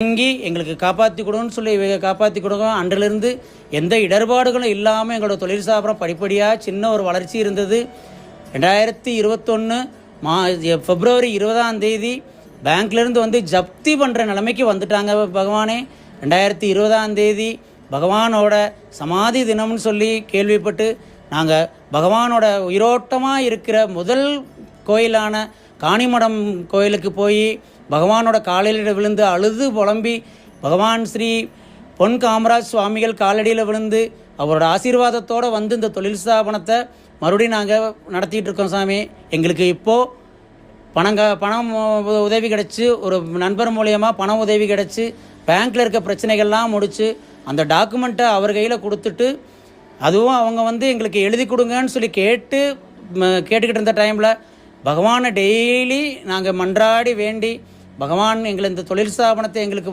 வாங்கி எங்களுக்கு காப்பாற்றி கொடுன்னு சொல்லி காப்பாற்றி கொடுங்க. அன்றிலிருந்து எந்த இடர்பாடுகளும் இல்லாமல் எங்களோட தொழில் ஸ்தாபனம் படிப்படியாக சின்ன ஒரு வளர்ச்சி இருந்தது. 2021 பிப்ரவரி 20 பேங்க்லேருந்து வந்து ஜப்தி பண்ணுற நிலைமைக்கு வந்துட்டாங்க பகவானே. 2020 பகவானோட சமாதி தினம்னு சொல்லி கேள்விப்பட்டு நாங்கள் பகவானோட உயிரோட்டமாக இருக்கிற முதல் கோயிலான காணிமடம் கோயிலுக்கு போய் பகவானோட காலையில் விழுந்து அழுது புலம்பி பகவான் ஸ்ரீ பொன் காமராஜ் சுவாமிகள் காலடியில் விழுந்து அவரோட ஆசீர்வாதத்தோடு வந்து இந்த தொழில் ஸ்தாபனத்தை மறுபடியும் நாங்கள் நடத்திட்டு இருக்கோம் சாமி. எங்களுக்கு இப்போது பணம் உதவி கிடச்சி, ஒரு நண்பர் மூலியமாக பண உதவி கிடச்சி, பேங்க்கில் இருக்க பிரச்சனைகள்லாம் முடித்து அந்த டாக்குமெண்ட்டை அவர் கையில் கொடுத்துட்டு, அதுவும் அவங்க வந்து எங்களுக்கு எழுதி கொடுங்கன்னு சொல்லி கேட்டுக்கிட்டு இருந்த டைமில் பகவானை டெய்லி நாங்கள் மன்றாடி வேண்டி பகவான் எங்களை இந்த தொழில் ஸ்தாபனத்தை எங்களுக்கு